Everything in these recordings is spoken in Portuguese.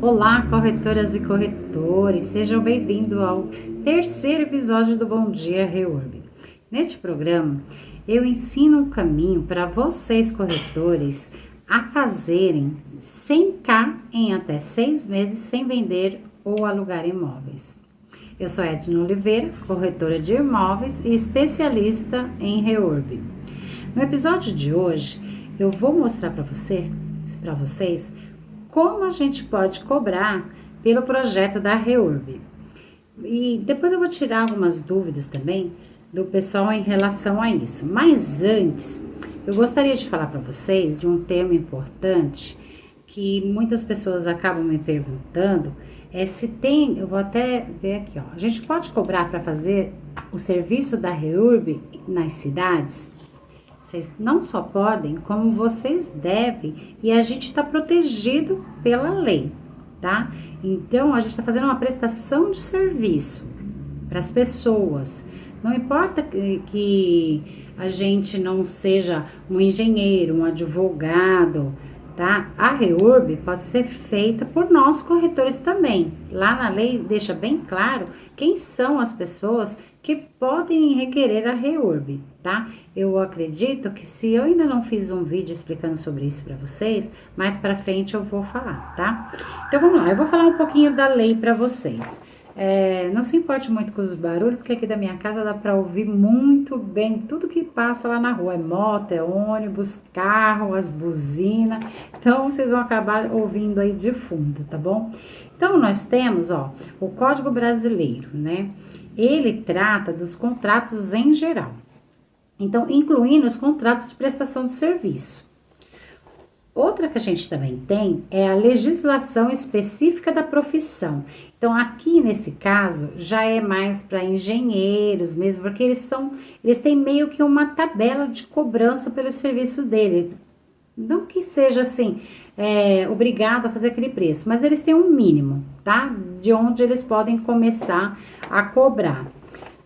Olá, corretoras e corretores, sejam bem-vindos ao terceiro episódio do Bom Dia REURB. Neste programa, eu ensino um caminho para vocês, corretores, a fazerem 100k em até 6 meses sem vender ou alugar imóveis. Eu sou Edna Oliveira, corretora de imóveis e especialista em REURB. No episódio de hoje, eu vou mostrar para vocês como a gente pode cobrar pelo projeto da REURB. E depois eu vou tirar algumas dúvidas também do pessoal em relação a isso. Mas antes, eu gostaria de falar para vocês de um termo importante que muitas pessoas acabam me perguntando, se tem, eu vou até ver aqui, ó, a gente pode cobrar para fazer o serviço da REURB nas cidades? Vocês não só podem, como vocês devem, e a gente está protegido pela lei, tá? Então, a gente está fazendo uma prestação de serviço para as pessoas. Não importa que a gente não seja um engenheiro, um advogado, tá? A REURB pode ser feita por nós corretores também. Lá na lei deixa bem claro quem são as pessoas que podem requerer a REURB, tá? Eu acredito que se eu ainda não fiz um vídeo explicando sobre isso para vocês, mais para frente eu vou falar, tá? Então vamos lá, eu vou falar um pouquinho da lei para vocês. Não se importe muito com os barulhos, porque aqui da minha casa dá para ouvir muito bem tudo que passa lá na rua. É moto, é ônibus, carro, as buzinas. Então, vocês vão acabar ouvindo aí de fundo, tá bom? Então, nós temos, ó, o Código Brasileiro, né? Ele trata dos contratos em geral. Então, incluindo os contratos de prestação de serviço. Outra que a gente também tem é a legislação específica da profissão. Então, aqui nesse caso, já é mais para engenheiros mesmo, porque eles têm meio que uma tabela de cobrança pelo serviço dele. Não que seja assim, obrigado a fazer aquele preço, mas eles têm um mínimo, tá? De onde eles podem começar a cobrar.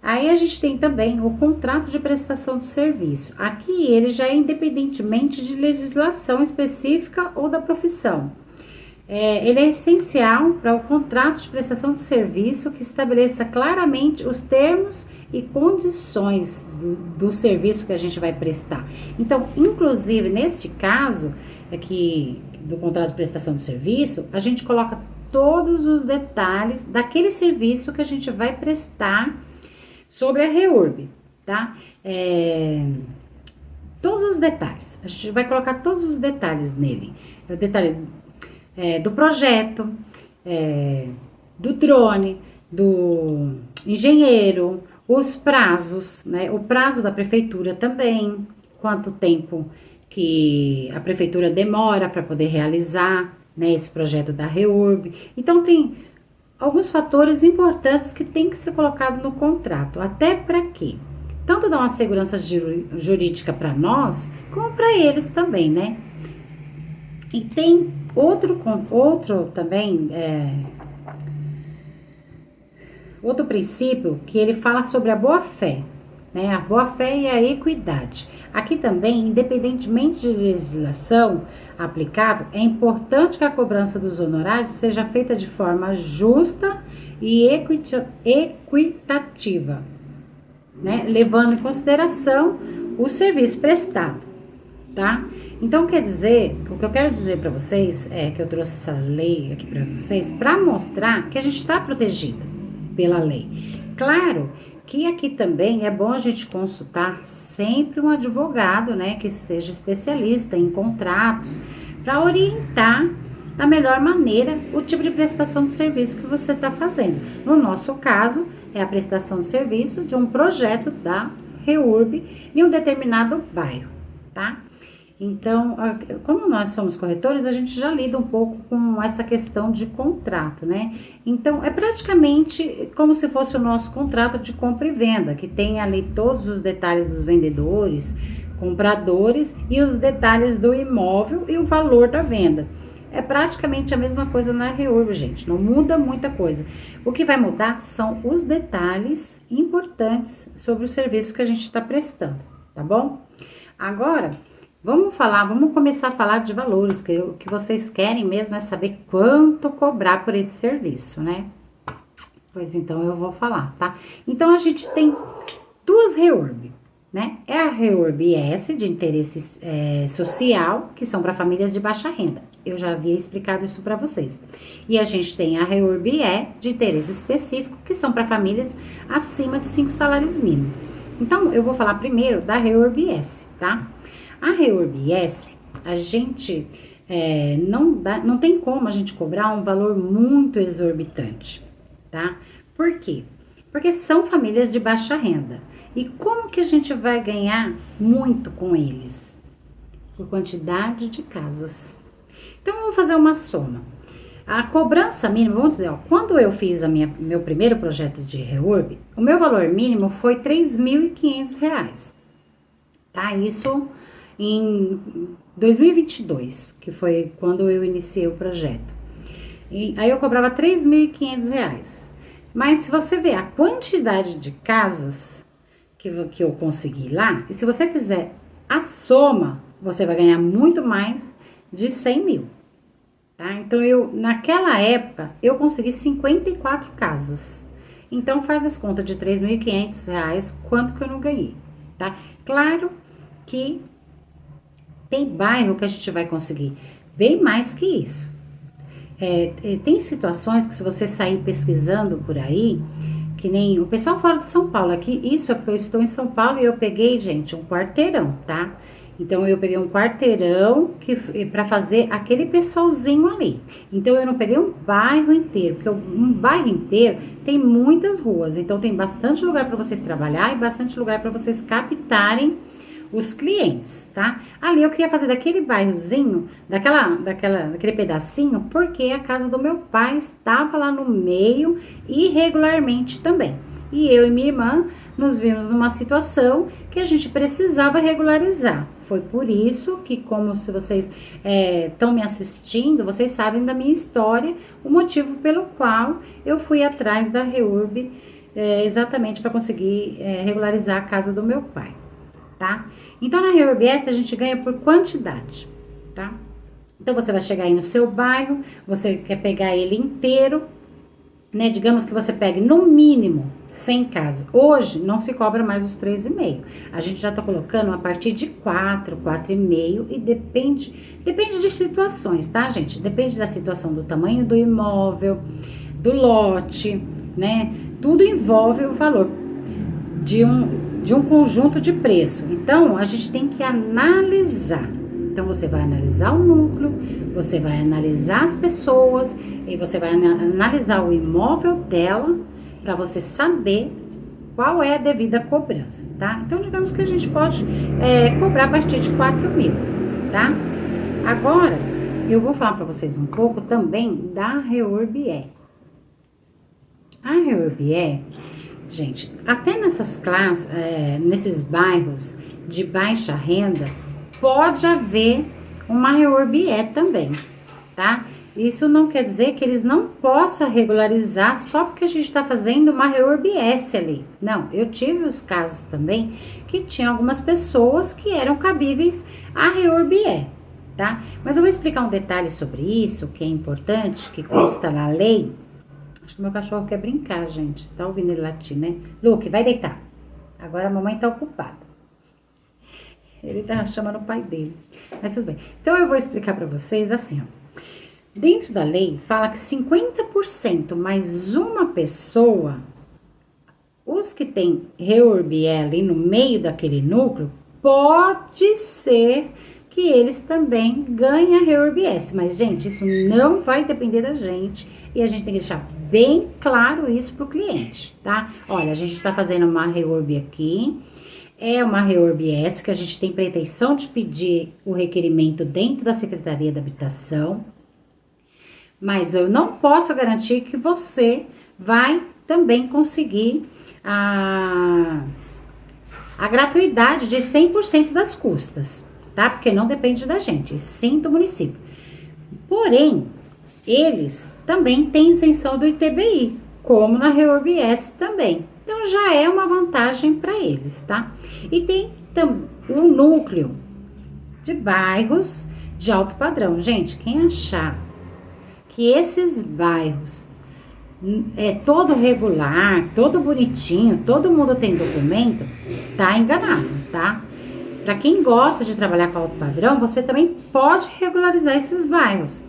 Aí a gente tem também o contrato de prestação de serviço. Aqui ele já é independentemente de legislação específica ou da profissão. Ele é essencial para o contrato de prestação de serviço que estabeleça claramente os termos e condições do serviço que a gente vai prestar. Então, inclusive neste caso aqui do contrato de prestação de serviço, a gente coloca todos os detalhes daquele serviço que a gente vai prestar sobre a REURB, tá? Todos os detalhes, a gente vai colocar todos os detalhes nele. O detalhe do projeto, do drone, do engenheiro, os prazos, né? O prazo da prefeitura também, quanto tempo que a prefeitura demora para poder realizar, né, esse projeto da REURB. Então, tem alguns fatores importantes que tem que ser colocado no contrato, até para quê? Tanto dar uma segurança jurídica para nós, como para eles também, né? E tem outro também, outro princípio que ele fala sobre a boa-fé, né? A boa-fé e a equidade. Aqui também, independentemente de legislação aplicável, é importante que a cobrança dos honorários seja feita de forma justa e equitativa, né? Levando em consideração o serviço prestado, tá? Então, quer dizer, o que eu quero dizer para vocês é que eu trouxe essa lei aqui para vocês para mostrar que a gente está protegida pela lei. Claro que aqui também é bom a gente consultar sempre um advogado, né, que seja especialista em contratos, para orientar da melhor maneira o tipo de prestação de serviço que você está fazendo. No nosso caso, é a prestação de serviço de um projeto da REURB em um determinado bairro, tá? Então, como nós somos corretores, a gente já lida um pouco com essa questão de contrato, né? Então, é praticamente como se fosse o nosso contrato de compra e venda, que tem ali todos os detalhes dos vendedores, compradores e os detalhes do imóvel e o valor da venda. É praticamente a mesma coisa na REURB, gente, não muda muita coisa. O que vai mudar são os detalhes importantes sobre o serviço que a gente está prestando, tá bom? Agora, Vamos começar a falar de valores, porque o que vocês querem mesmo é saber quanto cobrar por esse serviço, né? Pois então eu vou falar, tá? Então a gente tem duas REURB, né? É a REURB S, de interesse social, que são para famílias de baixa renda. Eu já havia explicado isso para vocês. E a gente tem a REURB E, de interesse específico, que são para famílias acima de 5 salários mínimos. Então, eu vou falar primeiro da REURB S, tá? A REURB S, a gente não tem como a gente cobrar um valor muito exorbitante, tá? Por quê? Porque são famílias de baixa renda. E como que a gente vai ganhar muito com eles? Por quantidade de casas. Então, vamos fazer uma soma. A cobrança mínima, vamos dizer, ó, quando eu fiz meu primeiro projeto de REURB, o meu valor mínimo foi R$ 3.500, tá? Isso em 2022, que foi quando eu iniciei o projeto. E aí eu cobrava R$ 3.500. Mas se você ver a quantidade de casas que eu consegui lá, e se você fizer a soma, você vai ganhar muito mais de 100 mil. Tá? Então, naquela época, eu consegui 54 casas. Então, faz as contas de R$ 3.500, quanto que eu não ganhei, tá? Claro que tem bairro que a gente vai conseguir bem mais que isso. Tem situações que se você sair pesquisando por aí, que nem o pessoal fora de São Paulo, aqui, isso é porque eu estou em São Paulo e eu peguei, gente, um quarteirão, tá? Então, eu peguei um quarteirão para fazer aquele pessoalzinho ali. Então, eu não peguei um bairro inteiro, porque um bairro inteiro tem muitas ruas. Então, tem bastante lugar para vocês trabalhar e bastante lugar para vocês captarem os clientes, tá? Ali eu queria fazer daquele bairrozinho, daquele pedacinho, porque a casa do meu pai estava lá no meio irregularmente também. E eu e minha irmã nos vimos numa situação que a gente precisava regularizar. Foi por isso que, como se vocês estão me assistindo, vocês sabem da minha história, o motivo pelo qual eu fui atrás da REURB exatamente para conseguir regularizar a casa do meu pai, tá? Então, na REURB S a gente ganha por quantidade, tá? Então, você vai chegar aí no seu bairro, você quer pegar ele inteiro, né? Digamos que você pegue no mínimo 100 casas. Hoje não se cobra mais os 3,5. A gente já tá colocando a partir de 4, 4,5 e depende de situações, tá, gente? Depende da situação, do tamanho do imóvel, do lote, né? Tudo envolve o valor de um conjunto de preço. Então, a gente tem que analisar. Então, você vai analisar o núcleo, você vai analisar as pessoas e você vai analisar o imóvel dela para você saber qual é a devida cobrança, tá? Então, digamos que a gente pode cobrar a partir de 4 mil, tá? Agora, eu vou falar para vocês um pouco também da REURB E. A REURB E, gente, até nessas classes, nesses bairros de baixa renda, pode haver uma REURB E também, tá? Isso não quer dizer que eles não possam regularizar só porque a gente está fazendo uma REURB S ali. Não, eu tive os casos também que tinha algumas pessoas que eram cabíveis à REURB E, tá? Mas eu vou explicar um detalhe sobre isso, que é importante, que consta na lei. Acho que meu cachorro quer brincar, gente. Tá ouvindo ele latir, né? Luke, vai deitar. Agora a mamãe tá ocupada. Ele tá chamando o pai dele. Mas tudo bem. Então, eu vou explicar pra vocês assim, ó. Dentro da lei, fala que 50% mais uma pessoa, os que tem REURB ali no meio daquele núcleo, pode ser que eles também ganhem a REURB S. Mas, gente, isso não vai depender da gente e a gente tem que deixar bem claro isso pro cliente, tá? Olha, a gente está fazendo uma REURB aqui. É uma REURB S que a gente tem pretensão de pedir o requerimento dentro da Secretaria da Habitação, mas eu não posso garantir que você vai também conseguir a gratuidade de 100% das custas, tá? Porque não depende da gente, sim do município. Porém, eles também têm isenção do ITBI, como na REURB S também. Então, já é uma vantagem para eles, tá? E tem um núcleo de bairros de alto padrão. Gente, quem achar que esses bairros é todo regular, todo bonitinho, todo mundo tem documento, tá enganado, tá? Para quem gosta de trabalhar com alto padrão, você também pode regularizar esses bairros.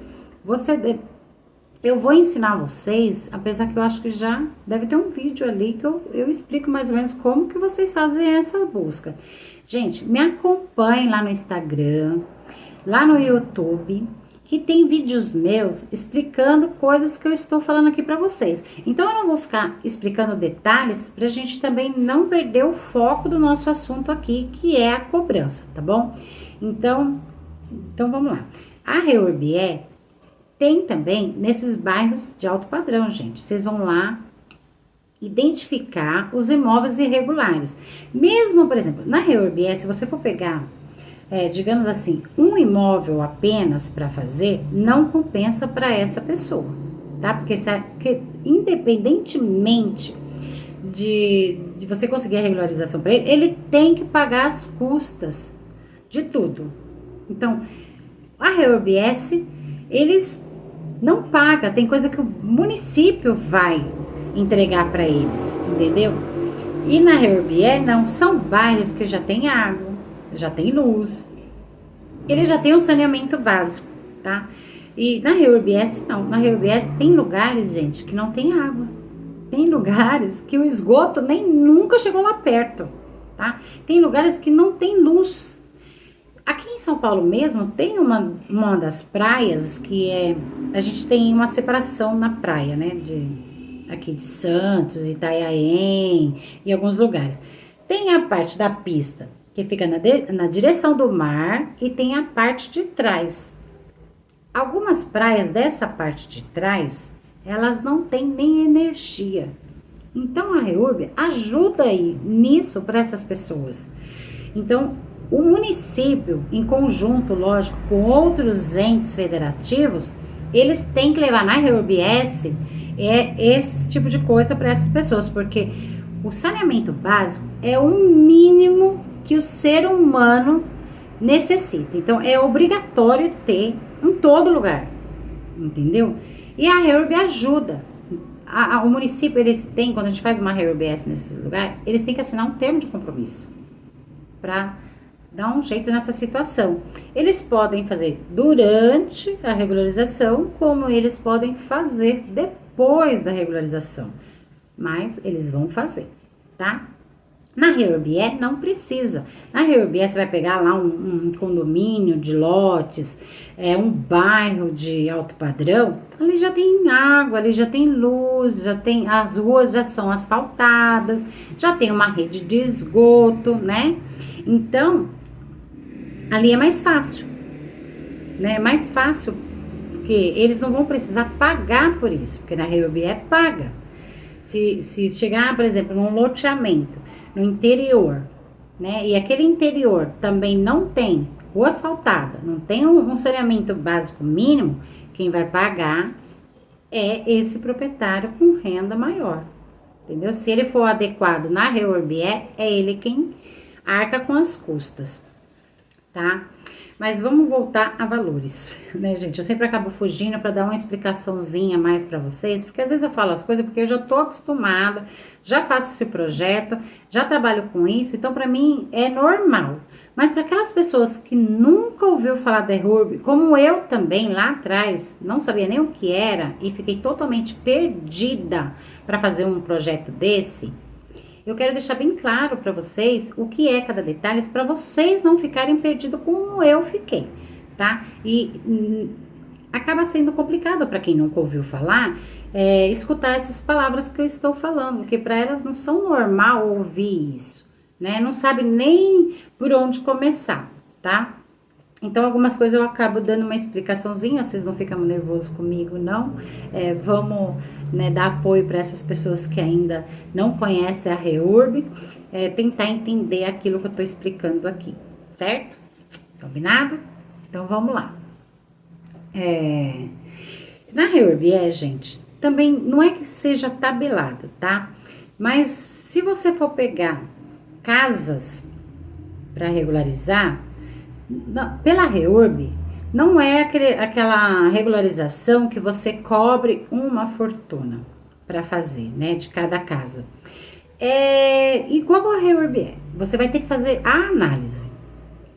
Eu vou ensinar vocês, apesar que eu acho que já deve ter um vídeo ali que eu explico mais ou menos como que vocês fazem essa busca. Gente, me acompanhem lá no Instagram, lá no YouTube, que tem vídeos meus explicando coisas que eu estou falando aqui para vocês. Então, eu não vou ficar explicando detalhes pra gente também não perder o foco do nosso assunto aqui, que é a cobrança, tá bom? Então vamos lá. A REURB tem também nesses bairros de alto padrão, gente. Vocês vão lá identificar os imóveis irregulares. Mesmo, por exemplo, na REURB, se você for pegar, digamos assim, um imóvel apenas para fazer, não compensa para essa pessoa, tá? Porque independentemente de você conseguir a regularização para ele, ele tem que pagar as custas de tudo. Então, a REURB, eles não pagam, tem coisa que o município vai entregar para eles, entendeu? E na REURB, não, são bairros que já tem água, já tem luz, ele já tem um saneamento básico, tá? E na REURB, não, na REURB tem lugares, gente, que não tem água, tem lugares que o esgoto nem nunca chegou lá perto, tá? Tem lugares que não tem luz. Aqui em São Paulo mesmo, tem uma das praias que a gente tem uma separação na praia, né, aqui de Santos, Itanhaém e alguns lugares. Tem a parte da pista que fica na direção do mar e tem a parte de trás. Algumas praias dessa parte de trás, elas não têm nem energia. Então, a REURB ajuda aí nisso para essas pessoas. Então, o município, em conjunto, lógico, com outros entes federativos, eles têm que levar na REURB esse tipo de coisa para essas pessoas, porque o saneamento básico é o mínimo que o ser humano necessita. Então, é obrigatório ter em todo lugar, entendeu? E a REURB ajuda. O município, eles têm, quando a gente faz uma REURB nesses lugares, eles têm que assinar um termo de compromisso para dar um jeito nessa situação. Eles podem fazer durante a regularização, como eles podem fazer depois da regularização. Mas eles vão fazer, tá? Na REURB não precisa. Na REURB você vai pegar lá um condomínio de lotes, um bairro de alto padrão, ali já tem água, ali já tem luz, as ruas já são asfaltadas, já tem uma rede de esgoto, né? Então, ali é mais fácil, né? É mais fácil, porque eles não vão precisar pagar por isso, porque na REURB paga. Se chegar, por exemplo, num loteamento no interior, né? E aquele interior também não tem rua asfaltada, não tem um saneamento básico mínimo, quem vai pagar é esse proprietário com renda maior, entendeu? Se ele for adequado na REURB, é ele quem arca com as custas, tá? Mas vamos voltar a valores, né, gente? Eu sempre acabo fugindo para dar uma explicaçãozinha mais para vocês, porque às vezes eu falo as coisas porque eu já tô acostumada, já faço esse projeto, já trabalho com isso, então para mim é normal. Mas para aquelas pessoas que nunca ouviu falar da REURB, como eu também lá atrás, não sabia nem o que era e fiquei totalmente perdida para fazer um projeto desse, eu quero deixar bem claro para vocês o que é cada detalhe, para vocês não ficarem perdidos como eu fiquei, tá? E acaba sendo complicado para quem nunca ouviu falar, escutar essas palavras que eu estou falando, porque para elas não são normal ouvir isso, né? Não sabe nem por onde começar, tá? Então, algumas coisas eu acabo dando uma explicaçãozinha, vocês não ficam nervosos comigo, não. Vamos, né, dar apoio para essas pessoas que ainda não conhecem a REURB, tentar entender aquilo que eu estou explicando aqui, certo? Combinado? Então, vamos lá. Na REURB, gente, também não é que seja tabelado, tá? Mas se você for pegar casas para regularizar, Pela REURB, não é aquela regularização que você cobre uma fortuna para fazer, né, de cada casa. É igual a REURB é. Você vai ter que fazer a análise.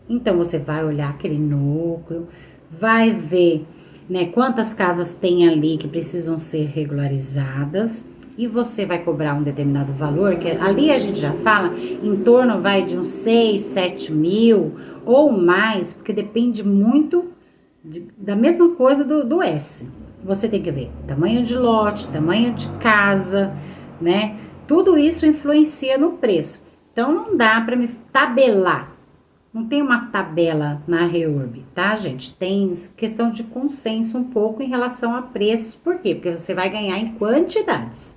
Então, você vai olhar aquele núcleo, vai ver, né, quantas casas tem ali que precisam ser regularizadas e você vai cobrar um determinado valor, que ali a gente já fala, em torno vai de uns 6, 7 mil ou mais, porque depende muito da mesma coisa do S. Você tem que ver tamanho de lote, tamanho de casa, né? Tudo isso influencia no preço. Então, não dá para me tabelar. Não tem uma tabela na REURB, tá, gente? Tem questão de consenso um pouco em relação a preços. Por quê? Porque você vai ganhar em quantidades.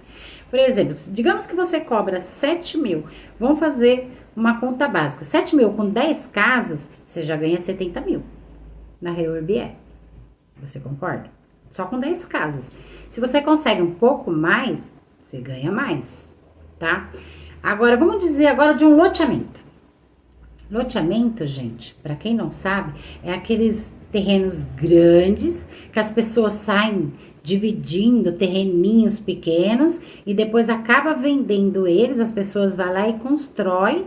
Por exemplo, digamos que você cobra 7 mil. Vamos fazer uma conta básica. 7 mil com 10 casas, você já ganha 70 mil. Na REURB é. Você concorda? Só com 10 casas. Se você consegue um pouco mais, você ganha mais, tá? Agora, vamos dizer agora de um loteamento. Loteamento, gente, para quem não sabe, é aqueles terrenos grandes que as pessoas saem dividindo terreninhos pequenos e depois acaba vendendo eles, as pessoas vão lá e constroem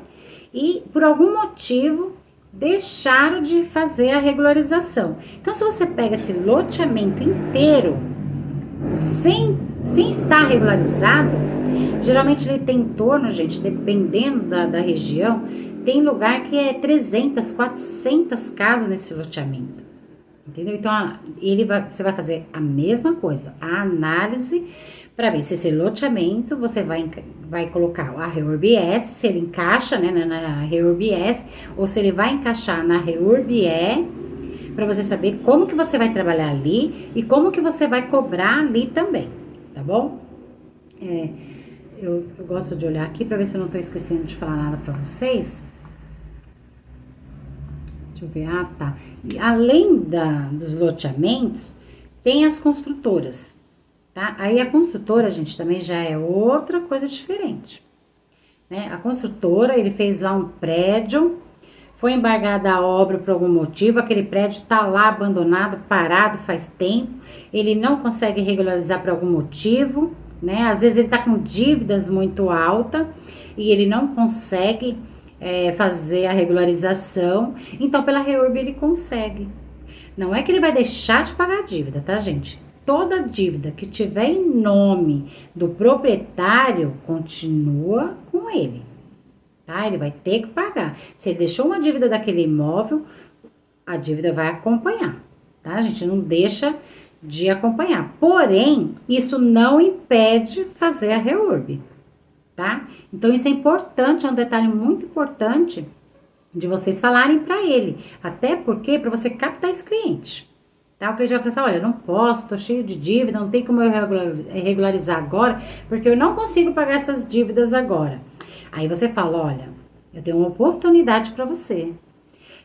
e por algum motivo deixaram de fazer a regularização. Então, se você pega esse loteamento inteiro sem estar regularizado, geralmente ele tem em torno, gente, dependendo da região, tem lugar que é 300, 400 casas nesse loteamento. Entendeu? Então, você vai fazer a mesma coisa, a análise, para ver se esse loteamento, você vai colocar a REURB-S, se ele encaixa, né, na REURB-S, ou se ele vai encaixar na REURB-E, para você saber como que você vai trabalhar ali e como que você vai cobrar ali também, tá bom? Eu gosto de olhar aqui para ver se eu não estou esquecendo de falar nada para vocês. Deixa eu ver, tá. E além dos loteamentos, tem as construtoras, tá? Aí a construtora, gente, também já é outra coisa diferente, né? A construtora, ele fez lá um prédio, foi embargada a obra por algum motivo, aquele prédio tá lá abandonado, parado faz tempo, ele não consegue regularizar por algum motivo, né? Às vezes ele tá com dívidas muito altas e ele não consegue fazer a regularização, então pela REURB ele consegue. Não é que ele vai deixar de pagar a dívida, tá, gente? Toda dívida que tiver em nome do proprietário continua com ele, tá? Ele vai ter que pagar. Se ele deixou uma dívida daquele imóvel, a dívida vai acompanhar, tá, gente? Não deixa de acompanhar. Porém, isso não impede fazer a REURB, tá? Então, isso é importante, é um detalhe muito importante de vocês falarem para ele. Até porque, para você captar esse cliente, tá? O cliente vai falar assim, olha, não posso, tô cheio de dívida, não tem como eu regularizar agora, porque eu não consigo pagar essas dívidas agora. Aí você fala, olha, eu tenho uma oportunidade para você.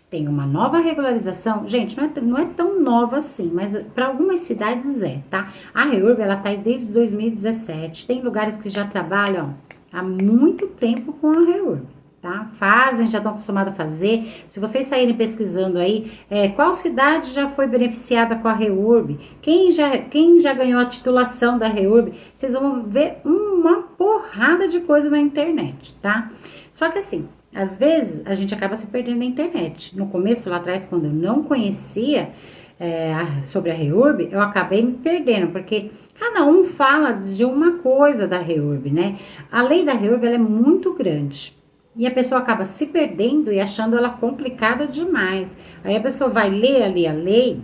Tem uma nova regularização, gente, não é tão nova assim, mas para algumas cidades tá? A REURB, ela tá aí desde 2017, tem lugares que já trabalham há muito tempo com a REURB, tá? Fazem, já estão acostumados a fazer. Se vocês saírem pesquisando aí, qual cidade já foi beneficiada com a REURB, quem já ganhou a titulação da REURB, vocês vão ver uma porrada de coisa na internet, tá? Só que assim, às vezes a gente acaba se perdendo na internet. No começo, lá atrás, quando eu não conhecia sobre a REURB, eu acabei me perdendo, porque cada um fala de uma coisa da REURB, né? A lei da REURB, ela é muito grande. E a pessoa acaba se perdendo e achando ela complicada demais. Aí a pessoa vai ler ali a lei,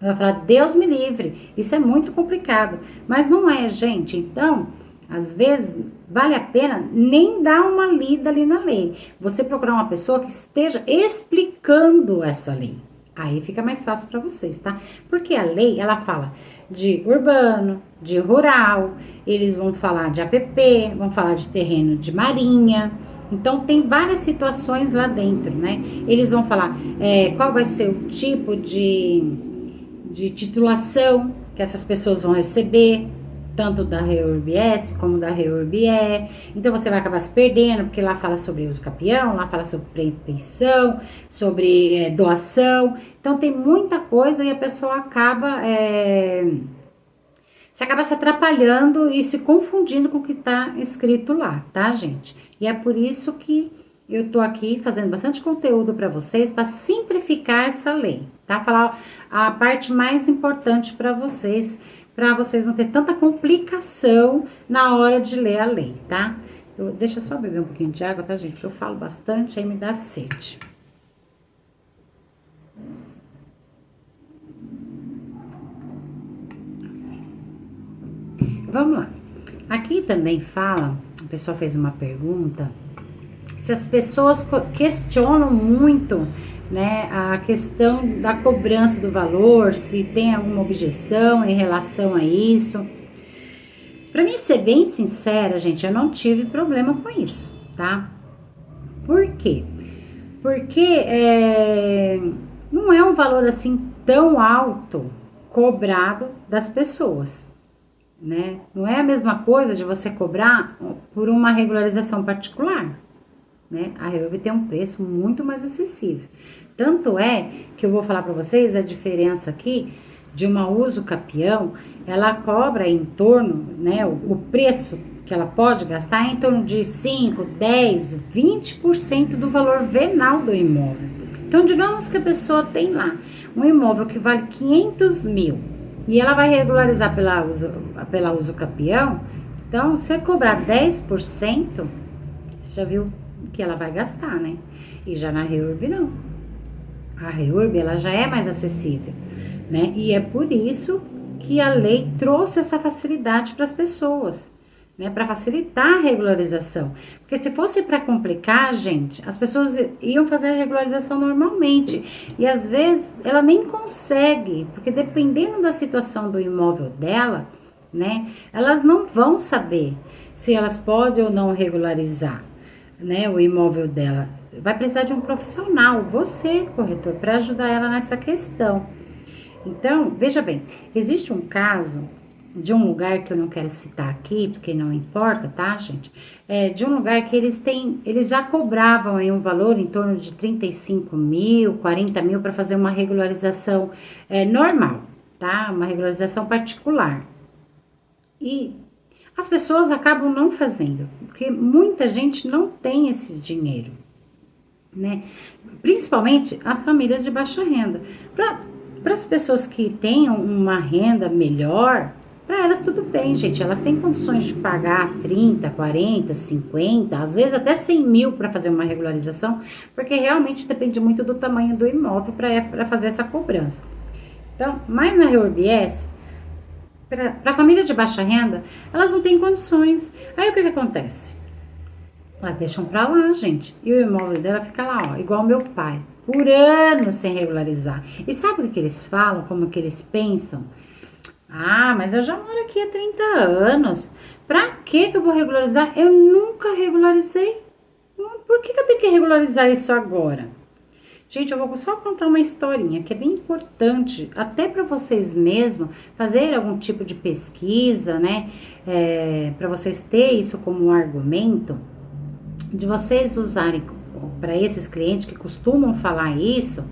vai falar, Deus me livre, isso é muito complicado. Mas não é, gente. Então, às vezes, vale a pena nem dar uma lida ali na lei. Você procurar uma pessoa que esteja explicando essa lei. Aí fica mais fácil para vocês, tá? Porque a lei, ela fala de urbano, de rural, eles vão falar de APP, vão falar de terreno de marinha. Então, tem várias situações lá dentro, né? Eles vão falar qual vai ser o tipo de titulação que essas pessoas vão receber, tanto da REURB S como da REURB E. Então você vai acabar se perdendo, porque lá fala sobre uso capião, lá fala sobre prevenção, sobre doação. Então tem muita coisa e a pessoa acaba se atrapalhando e se confundindo com o que está escrito lá, tá, gente? E é por isso que eu tô aqui fazendo bastante conteúdo para vocês, para simplificar essa lei, tá? Falar a parte mais importante para vocês não ter tanta complicação na hora de ler a lei, tá? Deixa eu só beber um pouquinho de água, tá, gente? Porque eu falo bastante, aí me dá sede. Vamos lá. Aqui também fala, a pessoa fez uma pergunta, se as pessoas questionam muito, né, a questão da cobrança do valor, se tem alguma objeção em relação a isso. Para mim ser bem sincera, gente, eu não tive problema com isso, tá? Por quê? Porque não é um valor assim tão alto cobrado das pessoas, né? Não é a mesma coisa de você cobrar por uma regularização particular, né? A REURB tem um preço muito mais acessível. Tanto é que eu vou falar para vocês a diferença aqui de uma uso capião, ela cobra em torno, né, o preço que ela pode gastar é em torno de 5, 10, 20% do valor venal do imóvel. Então, digamos que a pessoa tem lá um imóvel que vale 500 mil e ela vai regularizar pela uso capião. Então, se cobrar 10%, você já viu que ela vai gastar, né? E já na REURB não. A REURB, ela já é mais acessível, né? E é por isso que a lei trouxe essa facilidade para as pessoas, né? Para facilitar a regularização. Porque se fosse para complicar, gente, as pessoas iam fazer a regularização normalmente. E às vezes ela nem consegue, porque dependendo da situação do imóvel dela, né? Elas não vão saber se elas podem ou não regularizar, né, o imóvel dela. Vai precisar de um profissional, você, corretor, para ajudar ela nessa questão. Então, veja bem, existe um caso de um lugar que eu não quero citar aqui, porque não importa, tá, gente? De um lugar que eles já cobravam aí um valor em torno de 35 mil, 40 mil para fazer uma regularização normal, tá? Uma regularização particular. E as pessoas acabam não fazendo, porque muita gente não tem esse dinheiro, né? Principalmente as famílias de baixa renda. Para as pessoas que tenham uma renda melhor, para elas tudo bem, gente. Elas têm condições de pagar 30, 40, 50, às vezes até 100 mil para fazer uma regularização, porque realmente depende muito do tamanho do imóvel para fazer essa cobrança. Então, mas na REURB S, para a família de baixa renda, elas não têm condições. Aí o que acontece? Elas deixam para lá, gente. E o imóvel dela fica lá, ó, igual meu pai, por anos sem regularizar. E sabe o que eles falam, como que eles pensam? Ah, mas eu já moro aqui há 30 anos. Pra que eu vou regularizar? Eu nunca regularizei. Por que eu tenho que regularizar isso agora? Gente, eu vou só contar uma historinha que é bem importante, até para vocês mesmos, fazer algum tipo de pesquisa, né? Para vocês terem isso como um argumento, de vocês usarem para esses clientes que costumam falar isso,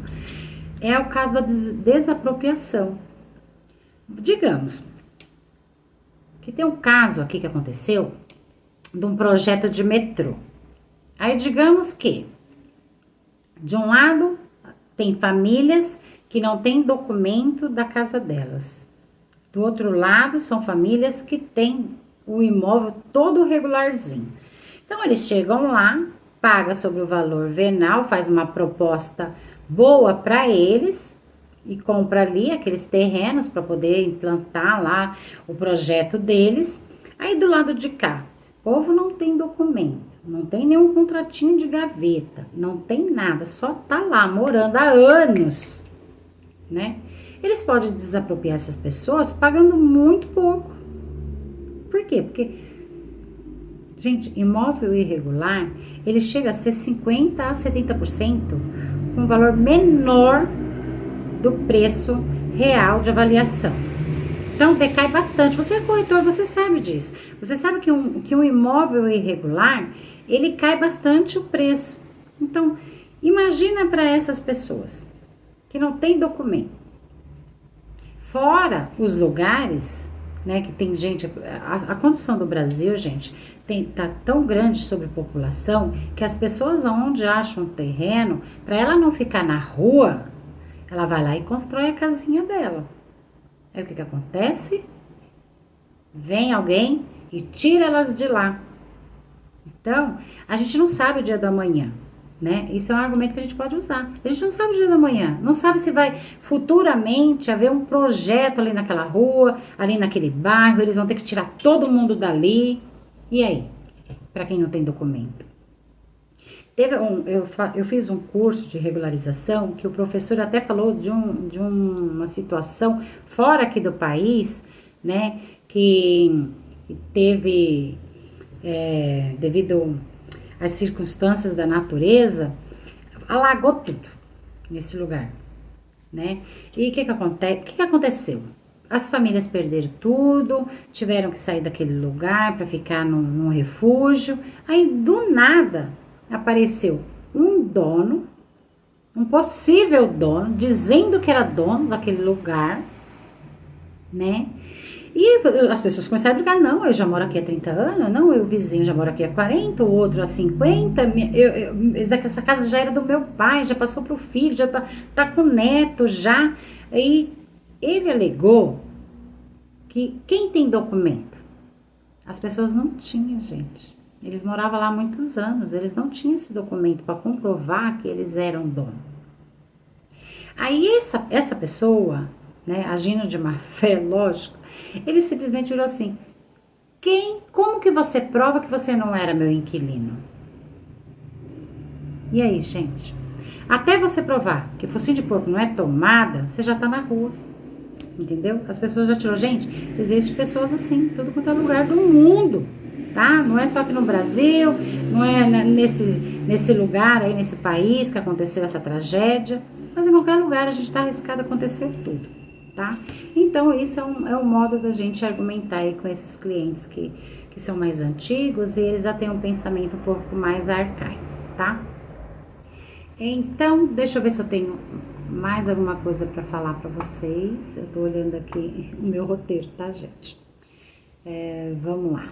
é o caso da desapropriação. Digamos que tem um caso aqui que aconteceu de um projeto de metrô. Aí digamos que de um lado tem famílias que não têm documento da casa delas. Do outro lado são famílias que têm o imóvel todo regularzinho. Então eles chegam lá, paga sobre o valor venal, faz uma proposta boa para eles e compra ali aqueles terrenos para poder implantar lá o projeto deles. Aí do lado de cá, esse povo não tem documento, não tem nenhum contratinho de gaveta, não tem nada, só tá lá morando há anos, né? Eles podem desapropriar essas pessoas pagando muito pouco. Por quê? Porque, gente, imóvel irregular, ele chega a ser 50% a 70% com um valor menor do preço real de avaliação. Então, decai bastante. Você é corretor, você sabe disso. Você sabe que um imóvel irregular, ele cai bastante o preço. Então, imagina para essas pessoas que não têm documento. Fora os lugares, né, que tem gente... A condição do Brasil, gente, tá tão grande sobre a população que as pessoas onde acham um terreno, para ela não ficar na rua, ela vai lá e constrói a casinha dela. Aí o que acontece? Vem alguém e tira elas de lá. Então, a gente não sabe o dia do amanhã, né? Isso é um argumento que a gente pode usar. A gente não sabe o dia do amanhã. Não sabe se vai futuramente haver um projeto ali naquela rua, ali naquele bairro. Eles vão ter que tirar todo mundo dali. E aí? Para quem não tem documento. Eu fiz um curso de regularização que o professor até falou de uma situação fora aqui do país, né, que teve, devido às circunstâncias da natureza, alagou tudo nesse lugar, né? E o que aconteceu? As famílias perderam tudo, tiveram que sair daquele lugar para ficar num refúgio. Aí, do nada, apareceu um dono, um possível dono, dizendo que era dono daquele lugar, né? E as pessoas começaram a brigar, não, eu já moro aqui há 30 anos, não, o vizinho já mora aqui há 40, o outro há 50, essa casa já era do meu pai, já passou pro filho, já tá com o neto já. E ele alegou que quem tem documento? As pessoas não tinham, gente. Eles moravam lá há muitos anos, eles não tinham esse documento para comprovar que eles eram dono. Aí essa pessoa, né, agindo de má fé, lógico, ele simplesmente virou assim: como que você prova que você não era meu inquilino? E aí, gente? Até você provar que focinho de porco não é tomada, você já tá na rua. Entendeu? As pessoas já tirou. Gente, existem pessoas assim, tudo quanto é lugar do mundo. Tá? Não é só aqui no Brasil, não é nesse lugar aí, nesse país que aconteceu essa tragédia, mas em qualquer lugar a gente está arriscado a acontecer tudo, tá? Então isso é um modo da gente argumentar aí com esses clientes que são mais antigos e eles já têm um pensamento um pouco mais arcaico, tá? Então, deixa eu ver se eu tenho mais alguma coisa para falar para vocês. Eu tô olhando aqui o meu roteiro, tá, gente? Vamos lá.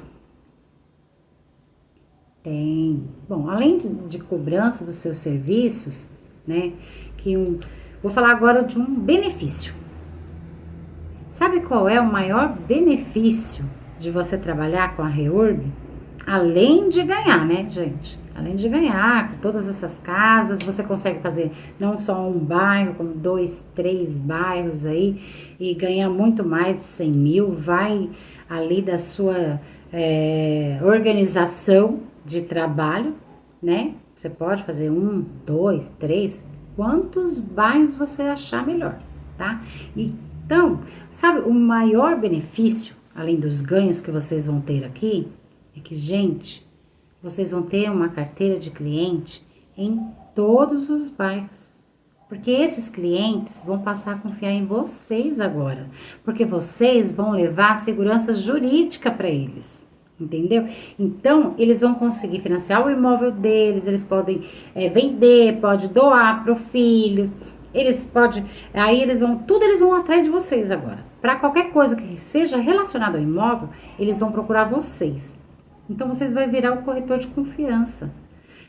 Bom, além de cobrança dos seus serviços, né, vou falar agora de um benefício. Sabe qual é o maior benefício de você trabalhar com a REURB? Além de ganhar, né, gente? Além de ganhar com todas essas casas, você consegue fazer não só um bairro, como 2, 3 bairros aí, e ganhar muito mais de 100 mil, vai ali da sua organização de trabalho, né? Você pode fazer 1, 2, 3, quantos bairros você achar melhor, tá? Então, sabe, o maior benefício, além dos ganhos que vocês vão ter aqui, é que, gente, vocês vão ter uma carteira de cliente em todos os bairros. Porque esses clientes vão passar a confiar em vocês agora. Porque vocês vão levar a segurança jurídica para eles. Entendeu? Então, eles vão conseguir financiar o imóvel deles, eles podem vender, pode doar para o filho, aí eles vão atrás de vocês agora. Para qualquer coisa que seja relacionada ao imóvel, eles vão procurar vocês. Então, vocês vão virar o corretor de confiança.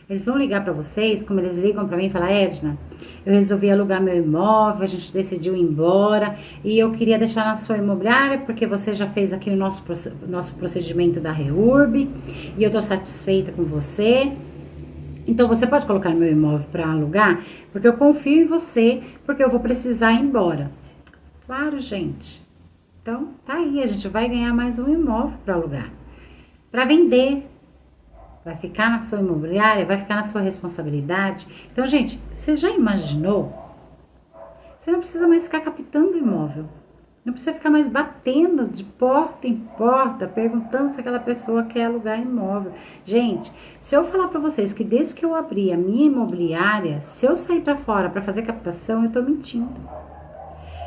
Eles vão ligar para vocês, como eles ligam para mim e falam: Edna, eu resolvi alugar meu imóvel, a gente decidiu ir embora e eu queria deixar na sua imobiliária porque você já fez aqui o nosso procedimento da REURB e eu tô satisfeita com você. Então, você pode colocar meu imóvel para alugar? Porque eu confio em você, porque eu vou precisar ir embora. Claro, gente. Então, tá aí, a gente vai ganhar mais um imóvel para alugar. Para vender. Vai ficar na sua imobiliária, vai ficar na sua responsabilidade. Então, gente, você já imaginou? Você não precisa mais ficar captando imóvel. Não precisa ficar mais batendo de porta em porta, perguntando se aquela pessoa quer alugar imóvel. Gente, se eu falar para vocês que desde que eu abri a minha imobiliária, se eu sair para fora para fazer captação, eu tô mentindo.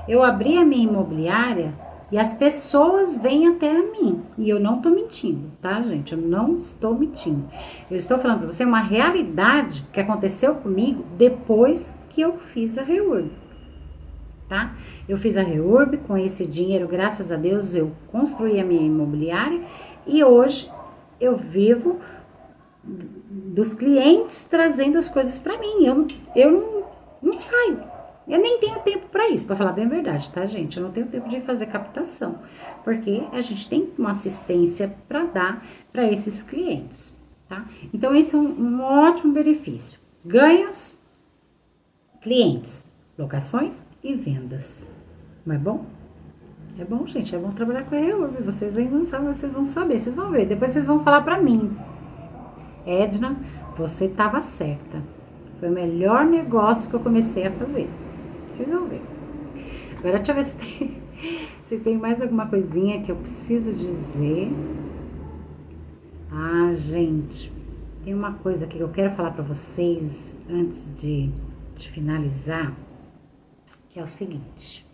Eu abri a minha imobiliária E as pessoas vêm até a mim. E eu não tô mentindo, tá, gente? Eu não estou mentindo. Eu estou falando para você uma realidade que aconteceu comigo depois que eu fiz a REURB, tá? Eu fiz a REURB, com esse dinheiro, graças a Deus, eu construí a minha imobiliária e hoje eu vivo dos clientes trazendo as coisas para mim. Eu não saio. Eu nem tenho tempo para isso, para falar bem a verdade, tá, gente? Eu não tenho tempo de fazer captação, porque a gente tem uma assistência para dar para esses clientes, tá? Então, esse é um ótimo benefício. Ganhos, clientes, locações e vendas. Não é bom? É bom, gente, é bom trabalhar com a REURB. Vocês ainda não sabem, vocês vão saber, vocês vão ver. Depois vocês vão falar para mim. Edna, você estava certa. Foi o melhor negócio que eu comecei a fazer. Vocês vão ver. Agora deixa eu ver se tem mais alguma coisinha que eu preciso dizer. Ah, gente, tem uma coisa que eu quero falar para vocês antes de finalizar, que é o seguinte.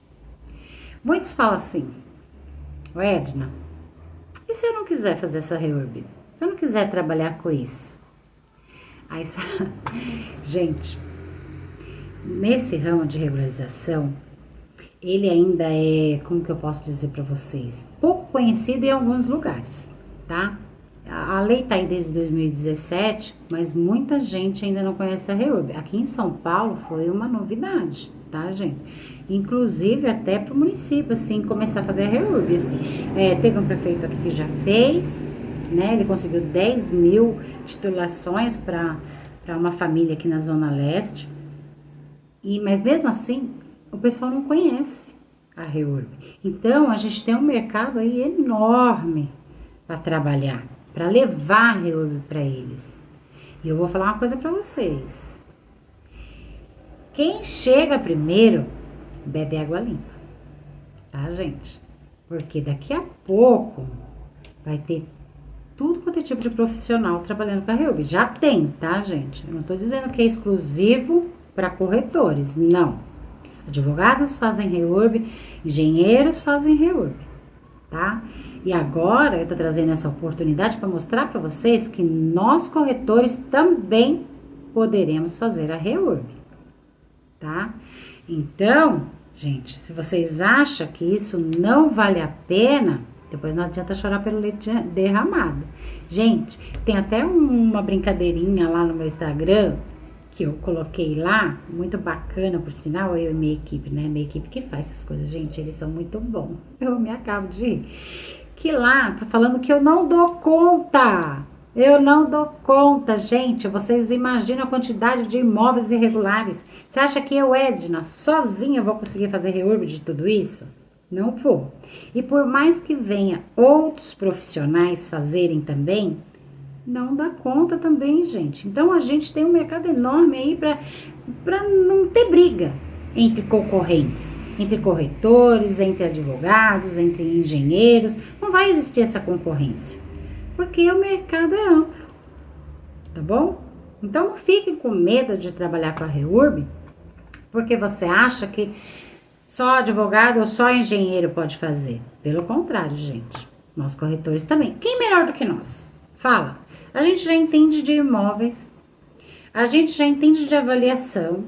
Muitos falam assim, Edna, e se eu não quiser fazer essa REURB? Se eu não quiser trabalhar com isso? Aí, gente, nesse ramo de regularização, ele ainda é, como que eu posso dizer para vocês, pouco conhecido em alguns lugares, tá? A lei tá aí desde 2017, mas muita gente ainda não conhece a REURB. Aqui em São Paulo foi uma novidade, tá, gente? Inclusive até para o município, assim, começar a fazer a REURB, assim. Teve um prefeito aqui que já fez, né? Ele conseguiu 10 mil titulações para uma família aqui na Zona Leste. Mas mesmo assim, o pessoal não conhece a REURB. Então, a gente tem um mercado aí enorme para trabalhar, para levar a REURB para eles. E eu vou falar uma coisa para vocês. Quem chega primeiro, bebe água limpa. Tá, gente? Porque daqui a pouco vai ter tudo quanto é tipo de profissional trabalhando com a REURB. Já tem, tá, gente? Eu não tô dizendo que é exclusivo para corretores, não. Advogados fazem REURB, engenheiros fazem REURB, tá? E agora eu tô trazendo essa oportunidade para mostrar para vocês que nós corretores também poderemos fazer a REURB, tá? Então, gente, se vocês acham que isso não vale a pena, depois não adianta chorar pelo leite derramado. Gente, tem até uma brincadeirinha lá no meu Instagram que eu coloquei lá, muito bacana, por sinal, eu e minha equipe, né? Minha equipe que faz essas coisas, gente, eles são muito bons. Eu me acabo de rir. Que lá tá falando que eu não dou conta. Eu não dou conta, gente. Vocês imaginam a quantidade de imóveis irregulares. Você acha que eu, Edna, sozinha vou conseguir fazer REURB de tudo isso? Não vou. E por mais que venha outros profissionais fazerem também, não dá conta também, gente. Então, a gente tem um mercado enorme aí para não ter briga entre concorrentes, entre corretores, entre advogados, entre engenheiros. Não vai existir essa concorrência, porque o mercado é amplo, tá bom? Então, não fiquem com medo de trabalhar com a REURB, porque você acha que só advogado ou só engenheiro pode fazer. Pelo contrário, gente. Nós corretores também. Quem melhor do que nós? Fala. A gente já entende de imóveis, a gente já entende de avaliação,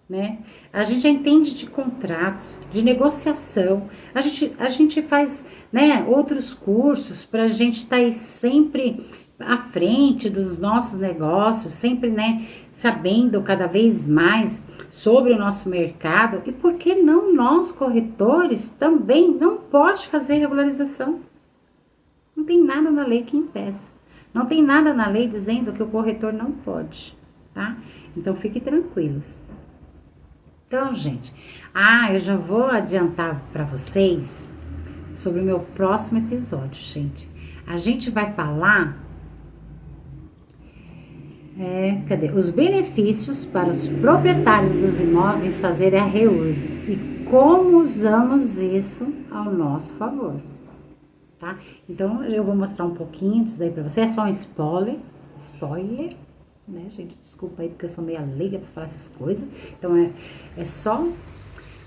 né? A gente já entende de contratos, de negociação. A gente faz, né, outros cursos para a gente estar aí sempre à frente dos nossos negócios, sempre, né, sabendo cada vez mais sobre o nosso mercado. E por que não nós, corretores, também não pode fazer regularização? Não tem nada na lei que impeça. Não tem nada na lei dizendo que o corretor não pode, tá? Então, fiquem tranquilos. Então, gente, eu já vou adiantar para vocês sobre o meu próximo episódio, gente. A gente vai falar, os benefícios para os proprietários dos imóveis fazerem a REURB e como usamos isso ao nosso favor. Tá? Então, eu vou mostrar um pouquinho disso daí pra você. É só um spoiler, né, gente? Desculpa aí, porque eu sou meio leiga pra falar essas coisas. Então, é só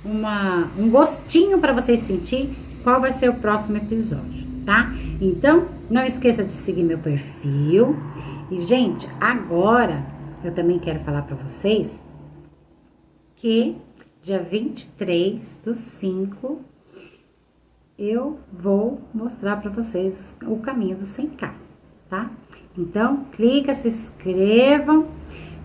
um gostinho pra vocês sentir qual vai ser o próximo episódio, tá? Então, não esqueça de seguir meu perfil. E, gente, agora eu também quero falar para vocês que dia 23/5 eu vou mostrar para vocês o caminho do 100K, tá? Então, clica, se inscrevam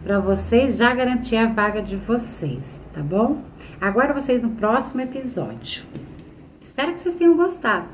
para vocês já garantir a vaga de vocês, tá bom? Aguardo vocês no próximo episódio. Espero que vocês tenham gostado.